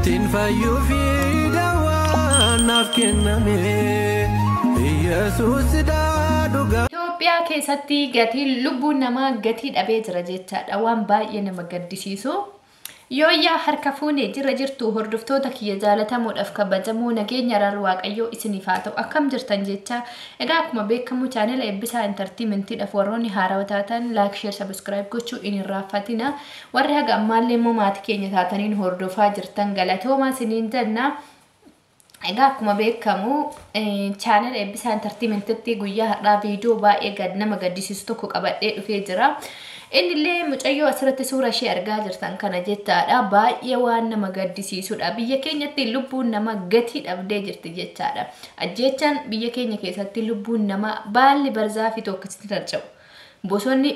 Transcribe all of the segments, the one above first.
tinfayyuu fi dawaan naaf kenname Yesuus dhugaa. Itoophiyaa keessatti gatiin lubbuun namaa gatii dhabee jira jechaadha waan baay'ee nama gaddisiisu. Yooyyaa harka fuunee jirtu hordoftoota kiyya jaalatamuudhaaf kabajamoo nageenya rarraa waaqayyoo isiniif haa ta'u akkam jirtan jecha egaa akkuma beekamu chaanela eebbisaa entertainmentiidhaaf warroonni haarawaa taatan like share subscribe gochuu hin irraanfatina warri haga ammaallee immoo maatii keenya taataniin hordofaa jirtan galatoomaa isiniin jenna. Egaa akkuma beekamu chaanela eebbisaa entertainmentiitti guyyaa har'aa viidiyoo baay'ee nama gaddisiisu tokko qabadhee dhufee jira. Innillee mucayyoo asirratti suura ishee argaa jirtan kana jechaadha baay'ee waan nama gaddisiisudha biyya keenyatti lubbuun nama gatii dhabdee jirti jechaadha ajjeechaan biyya keenya keessatti lubbuun nama baalli barzaafi tokkitti tarca'u bosonni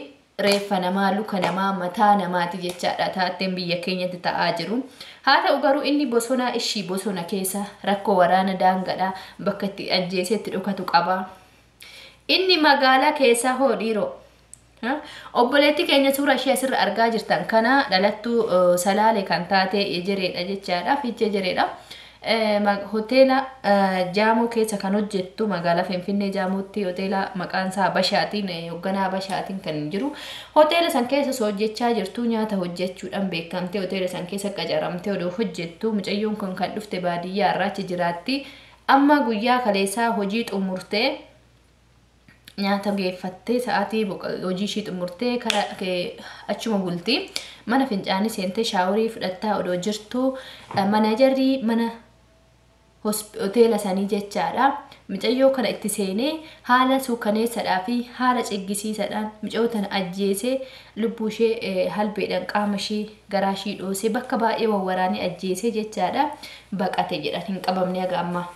reeffa namaa luka namaa mataa namaati jechaadha taateen biyya keenyatti ta'aa jiru haa ta'u garuu inni bosona ishii bosona keessa rakkoo waraana daangadha bakka itti ajjeesetti dhokatu qaba inni magaalaa keessaa hoodhiiroo obbolleeti keenya suura ishee asirra argaa jirtan kana dhalattu salaale kan taate ejereedha jechaadha fiichee ejereedha hooteela jamo keessa kan hojjettu magaalaa finfinnee jamotti hooteela maqaan isaa Bashaatiin hoogganaa Bashaatiin kan jiru hooteela san keessa hojjechaa jirtu nyaata hojjechuudhaan beekamte hooteela san keessa qacaramte odoo hojjettu mucayyoon kun kan dhufte baadiyyaa irraachi jiraatti amma guyyaa kaleessaa hojii xumurtee nyaata geeffattee sa'aatii hojii ishii xumurtee karaa achuma bulti mana fincaanii seentee shaaworii fudhattaa odoo jirtu manajarrii mana hooteela sanii jechaadha mucayyoo kana itti seenee haala suukaneessadhaa fi haala ciggisiisadhaan mucayyoo tana ajjeesee lubbuu ishee halbeedhaan qaama ishee garaa ishee dhoosee bakka baay'ee wawwaraanii ajjeesee jechaadha baqate jedhan hin qabamne haga ammaa.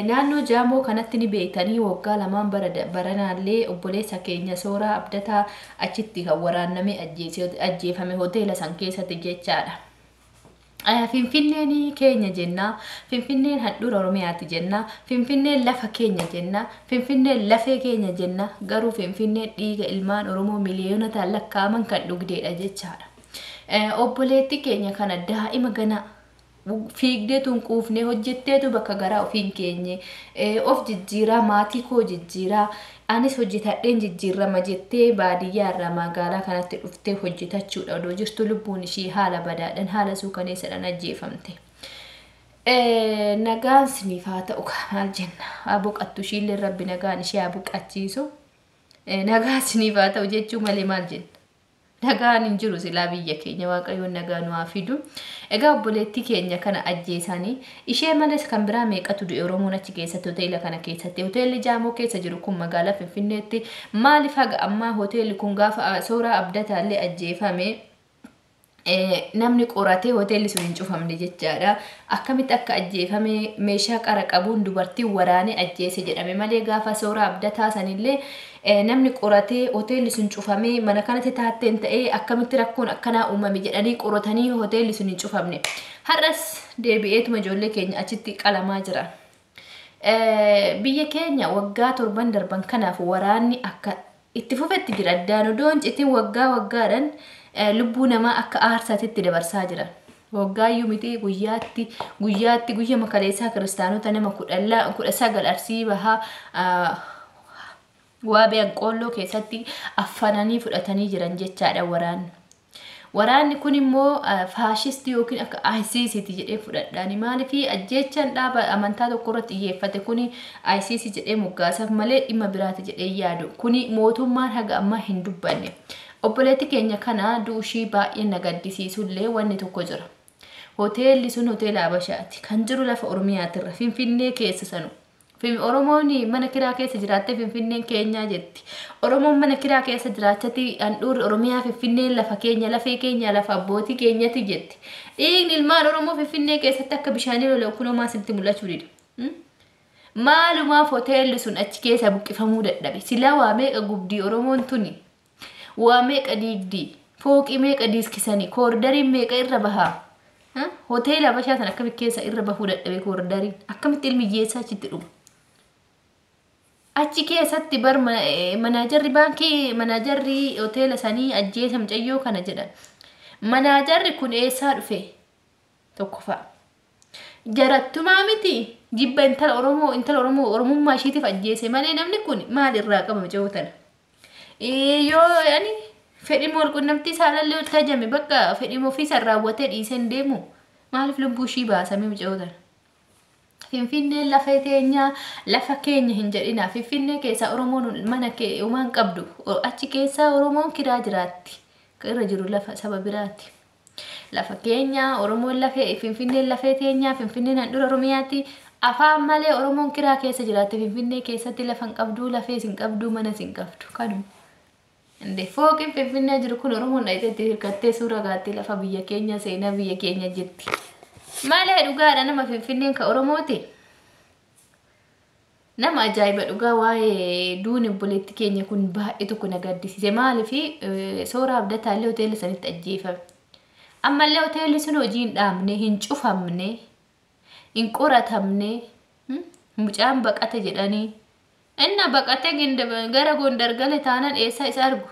Naannoo jamo kanatti ni beektanii waggaa lamaan baranaallee obboleessa keenya sooraa abdataa achitti kan waraanname ajjeefame hooteela san keessatti jechaadha. Finfinneen keenya jenna finfinneen handhuura oromiyaati jenna finfinneen lafa keenya jenna finfinneen lafee keenya jenna garuu finfinneen dhiiga ilmaan oromoo miliyoonota lakkaaman kan dhugdeedha jechaadha. Obboleetti keenya kana daa'ima ganaa fiigdeetuun quufnee hojjetteetu bakka garaa ofiin keenye of jijjiiraa maatii koo jijjiiraa anis hojjetadheen jijjiirama jettee baadiyyaa irraa magaalaa kanatti dhuftee hojjetachuudha odoo jirtu lubbuun ishii haala badaadhaan haala suukaneessadhaan ajjeefamte. Nagaan siniif haa ta'u maal jenna haa boqattu ishiillee rabbi nagaan ishee haa boqachiisu nagaa siniif haa ta'u jechuu malee maal jenna. Nagaan hin jiru silaa biyya keenya waaqayyoon nagaa nu haa fidu. Egaa obboleettii keenya kana ajjeesanii ishee malees kan biraa meeqatu du'e Oromoon achi keessatti hooteela kana keessatti hooteelli Jamo keessa jiru kun magaalaa Finfinneetti maaliif haga ammaa hooteelli kun gaafa sooraa abdataallee ajjeefame namni qoratee hooteelli sun hin cufamne jechaadha akkamitti akka ajjeefame meeshaa qara qabuun dubartii waraanee ajjeese jedhame malee gaafa sooraa abdataa sanillee namni qoratee hooteelli sun cufamee mana kanatti taatteen ta'ee akkamitti rakkoon akkanaa uumame jedhanii qoratanii hooteelli sun hin cufamne har'as deebi'eetuma ijoollee keenya achitti qalamaa jira. Biyya keenya waggaa 7 darban kanaaf waraanni akka itti fufetti jira addaan odoon citiin waggaadhaan lubbuu namaa akka aarsaatitti dabarsaa jiran. Waggaayyuu miti guyyaa makaleessaa kiristaanota nama 19 Arsii bahaa waabee Anqoolloo keessatti affananii fudhatanii jiran jechaadha waraanni. Waraanni kun immoo faashistii yookiin akka ISIS jedhee fudhadhaani maaliif ajjeechaan dhaaba amantaa tokko irratti xiyyeeffate kuni ISIS jedhee moggaasaaf malee dhimma biraati jedhee yaadu kuni mootummaan haga ammaa hin dubbanne. Obboleetti keenya kana duushii baay'ee na gaddisiisullee wanni tokko jira. Hooteelli sun hooteela Bashaati kan jiru lafa Oromiyaatirra Finfinnee keessa sanu. Oromoon mana kiraa keessa jiraattee Finfinneen keenyaa jetti. Oromoon mana kiraa keessa jiraachatti handhuurri Oromiyaa Finfinneen lafa keenya lafee keenya lafa abbootii keenyatti jetti. Dhiigni ilmaan Oromoo Finfinnee keessatti akka bishaanii lola'u kunumaa sitti mul'achuu dida. Maalumaaf hooteelli sun achi keessa buqqifamuu dadhabe. Silaa waa meeqa gubdii Oromoon tuni. Waa meeqa diigdii fooqii meeqa diiskisanii koordariin meeqa irra bahaa. Hooteela Bashaa sana akkamitti keessa irra bahuu dadhabe koordariin akkamitti ilmi hiyyeessaa achitti dhufu. Achi keessatti bar manajarri baankii manajarri hooteela sanii ajjeesa mucayyoo kana jedhan. Manajarri kun eessaa dhufe? tokko fa'a. Jarattumaa miti jibba intala Oromoo Oromummaa ishiitiif ajjeese malee namni kun maal irraa qaba mucootan. Yoo yani fedhii mool qunnamtii saalallee tajame bakka fedhii ofiisaa raawwatee dhiiseen deemu maaliif lubbuu ishii baasame mucootan. Finfinnee lafa teenya lafa keenya hin jedhina. Finfinnee keessa Oromoon mana kee uumaan qabdu achi keessa Oromoon kiraa jiraatti. Irra jiru lafa saba biraatti. Lafa keenya Oromoon lafa Finfinnee lafa teenya Finfinnee handhuura Oromiyaatti afaan malee Oromoon kiraa keessa jiraatti. Finfinnee keessatti lafa hin qabdu lafee sin qabdu mana sin qabdu kanu. Inde fooqin Finfinnee jiru kun Oromoon dhaayiteetti hirkattee suura gaatti lafa biyya keenya seenaa biyya keenya jetti. Malee dhugaadha nama Finfinneen ka Oromooti. Nama ajaa'iba dhugaa waa'ee duuni obboleetti keenya kun baay'ee tokko na gaddisiise. Maaliifi soora abdataallee hoteela sanitti ajjeefame. Ammallee hoteelli sun hojii hin dhaabne, hin cufamne, hin qoratamne, mucaan baqate jedhanii. Inna baqate gara Gondar gale taanaan eessa isa argu?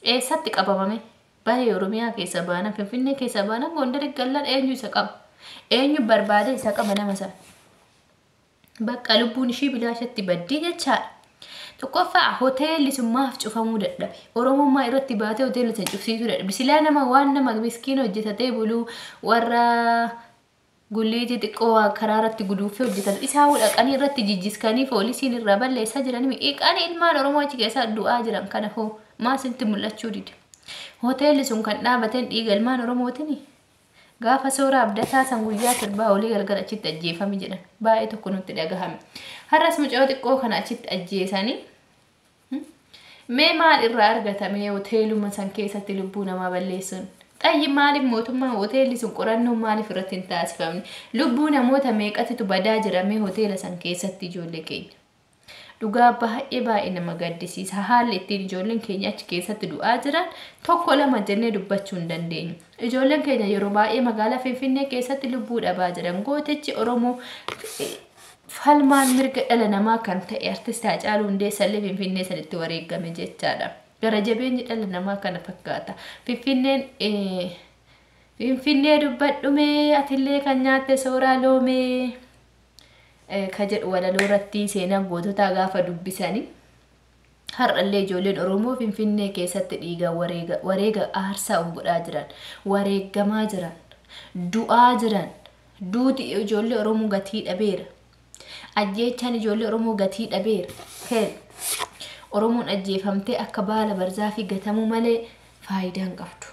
Eessatti qabamame? Baay'ee Oromiyaa keessa baana, Finfinnee keessa baana, Gondar gallaan eenyu isa qaba? Eenyu barbaade isa qaba nama sana? Bakka lubbuun ishii bilaashatti baddii jechaadha. Tokkoffaa hoteelli sun maaf cufamuu dadhabe? Oromummaa irratti baatee hoteelli san cufsiisuu dadhabe. Silaa nama waan nama miskiin hojjetatee buluu warra gulliitii xiqqoo karaa irratti guduufee hojjetan isaa dhaqanii irratti jijjiskanii poolisiin irraa balleessaa jiranii qani ilmaan Oromoo achi keessa du'aa jiran kana hoo maasitti mul'achuu dide. Hoteelli sun kan dhaabateen dhiiga ilmaan Oromootini. Gaafa soora abdataa san guyyaa torbaa olii galgala achitti ajjeefame jedhan. Baay'ee tokko nutti dhagahame. Har'as mucaa xiqqoo kana achitti ajjeesanii mee maal irraa argatame hoteeluma san keessatti lubbuu namaa balleessuun? Xayyi maaliif mootummaan hoteelli sun qorannoo maaliif irratti hin taasifamne? Lubbuu namoota meeqatitu badaa jirame hoteela san keessatti ijoollee keenya? Dhugaa baay'ee nama gaddisiisa. Haalli ittiin ijoolleen keenya achi keessatti du'aa jiran tokko lama jennee dubbachuu hin dandeenyu. Ijoolleen keenya yeroo baay'ee magaalaa Finfinnee keessatti lubbuu dhabaa jiran. Gootichi Oromoo falmaan mirga dhala namaa kan ta'e artist Haacaaluu Hundeessallee Finfinnee sanitti wareegame jechaadha. Gara jabeenyi dhala namaa kana fakkaata. Finfinnee dubbadhume atillee kan nyaatte sooraa loomee kajedhu walaloo irratti seenaa goototaa gaafa dubbisanii har'allee ijoolleen Oromoo Finfinnee keessatti dhiiga wareega aarsaa godhaa jiran, wareegamaa jiran, du'aa jiran. Duuti ijoollee Oromoo gatii dhabeera. Ajjeechaan ijoollee Oromoo gatii dhabeera. Oromoon ajjeefamtee akka baala barzaa fi gatamuu malee faayidaa hin qabdu.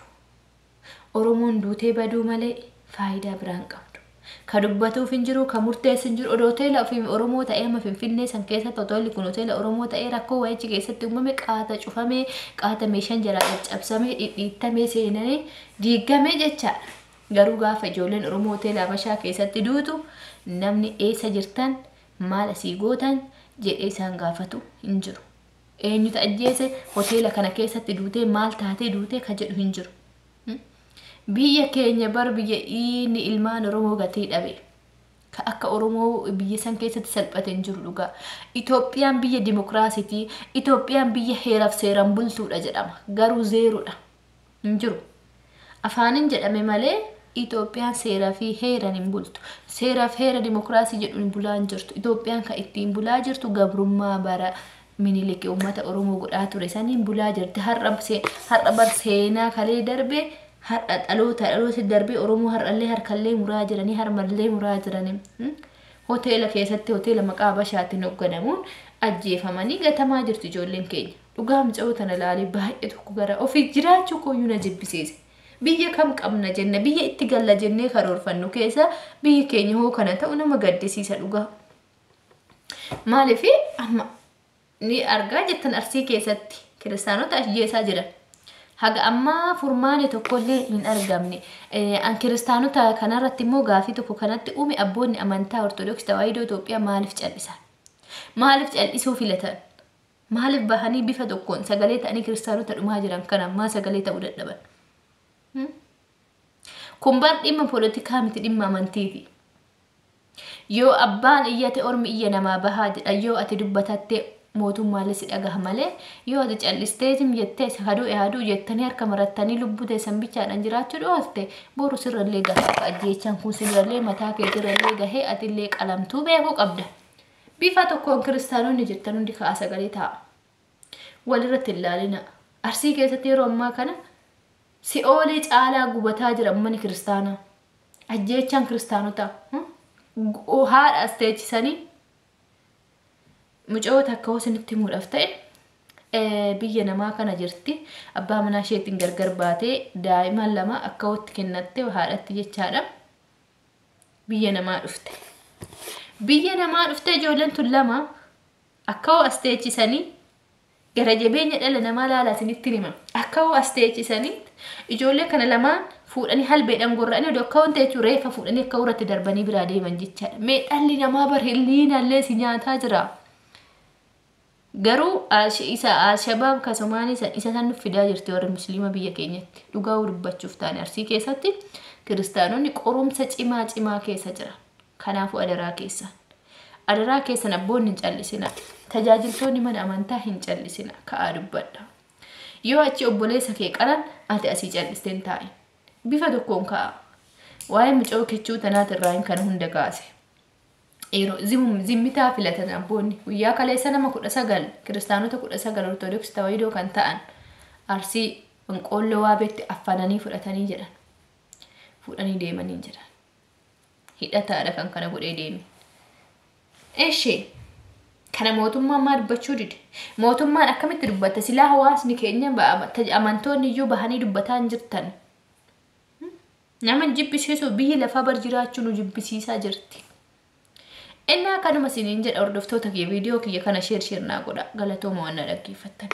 Oromoon duutee baduu malee faayidaa biraa hin qabdu. Ka dubbatuuf hin jiru, ka murteessu hin jiru. Hoteela ofii Oromoo ta'ee amma Finfinnee san keessatti hoteelli kun hoteela Oromoo ta'ee rakkoo wayichi keessatti uumame qaata cufamee, qaata meeshaan jalaa caccabsamee, dhidhiittamee seenanii diigamee jechaadha. Garuu gaafa ijoolleen Oromoo hoteela Habashaa keessatti duutu namni eessa jirtan maal asii gootan jedhee isaan gaafatu hin jiru. Eenyutu ajjeese hoteela kana keessatti duutee maal taatee duutee ka jedhu hin jiru. Biyya keenya bar biyya inni ilmaan Oromoo gatii dhabe. Ka akka Oromoo biyya san keessatti salphate hin jiru dhugaa. Itoophiyaan biyya dimokiraasitii, Itoophiyaan biyya heeraaf seeraan bultuudha jedhama. Garuu zeeruudha. Hin jiru. Afaanin jedhame malee Itoophiyaan seeraa fi heeraan hin bultu. Seeraa fi heera dimokiraasii jedhuun bulaa hin jirtu. Itoophiyaan kan ittiin bulaa jirtu gabrummaa bara Minilik uummata Oromoo godhaa ture saniin bulaa jirti. Har'a bar seenaa kalee darbee har'a dhaloota darbee Oromoo har'allee harkallee muraa jiranii harmallee muraa jiranii. Hoteela keessatti hoteela maqaa Habashaatiin hoogganamuun ajjeefamanii gatamaa jirti ijoolleen keenya. Dhugaa muca'oo tana ilaalee baay'ee tokko gara ofii jiraachuu kooyyuu na jibbisiise. Biyya kam qabna jenna biyya itti galla jennee karoorfannu keessa biyyi keenya hoo kana ta'u nama gaddisiisa dhugaa. Maaliif amma ni argaa jettan Arsii keessatti kiristaanota ajjeesaa jiran. Haga amma furmaani tokkollee hin argamne. An kiristaanota kanarratti immoo gaafii tokko kanatti uume abboonni amantaa Ortodoksii Tawaahidoo Itoophiyaa maaliif cal'isan? Maaliif cal'isuu filatan? Maaliif bahanii bifa tokkoon sagalee ta'anii kiristaanota dhumaa jiran kana ammaa sagalee ta'uu dadhaban? Kun bar dhimma poolitikaa miti dhimma amantiiti. Yoo abbaan iyyate ormi iyya namaa bahaa jedha yoo ati dubbatattee mootummaan si dhagaha malee yoo ati callisteetim jettee haduu jettanii harka marattanii lubbuu teessan bichaadhaan jiraachuu dhoolte boru sirrallee gahee akka ajjeechaan kun sirrallee mataa kee sirrallee gahee atillee qalamtuu beekuu qabda. Bifa tokkoon kiristaanonni jettan hundi ka'aa sagalee taa'a. Walirratti ilaalina. Arsii keessatti yeroo ammaa kana si'oolee caalaa gubataa jira manni kiristaanaa. Ajjeechaan kiristaanotaa. Haadha as teechisanii mucoota akka hoosinitti himuudhaaf ta'e biyya namaa kana jirti. Abbaa manaa isheetiin gargar baatee daa'iman lama akka hootti kennatte haadhatti jechaadha. Biyya namaa dhufte. Biyya namaa dhufte ijoolleen tun lama akka hoo as teechisanii gara jabeenya dhala namaa laalaasinitti hima. Akka hoo as teechisanii ijoollee kana lamaan fuudhanii halbeedhaan gorra'anii odoo akka wanta jechuun reeffa fuudhanii akka urratti darbanii biraa deeman jechaadha. Mee dhalli namaa barhilliinallee si nyaataa jira. Garuu Al-Shabaab kasumaan isa san fidaa jirti warra musliima biyya keenyatti. Dhugaa dubbachuuf taane Arsii keessatti kiristaanonni qorumsa cimaa keessa jira. Kanaafuu adaraa keessan abboonni hin callisina. Tajaajiltoonni mana amantaa hin callisina. Ka'aa dubbadha. Yoo achi obboleessa kee qalan ati asii callisteen taa'e. Bifa tokkoon ka'a. Waa'ee mucoo kechuu tanaatirraa hin kana hunda kaase. Zimmitaa filatan abboonni guyyaa kaleessa nama 19 kiristaanota 19 ortodoksii tawaahidoo kan ta'an Arsii Onqoolloo Waabeetti affananii fudhatanii jedhan. Fudhanii deemanii jedhan. Hidhataadha kan kana godhee deeme. Eeshee kana mootummaan maa dubbachuu dide? Mootummaan akkamitti dubbata? Silaa hawaasni keenya amantoonni iyyuu bahanii dubbataa hin jirtan. Nama jibbisiisu biyyi lafaa bar jiraachuu nu jibbisiisaa jirti. Innaa kanuma siniin jedha hordoftoota kiyya viidiyoo kiyya kana sheer naa godha. Galatooma waan na dhaggeeffattan.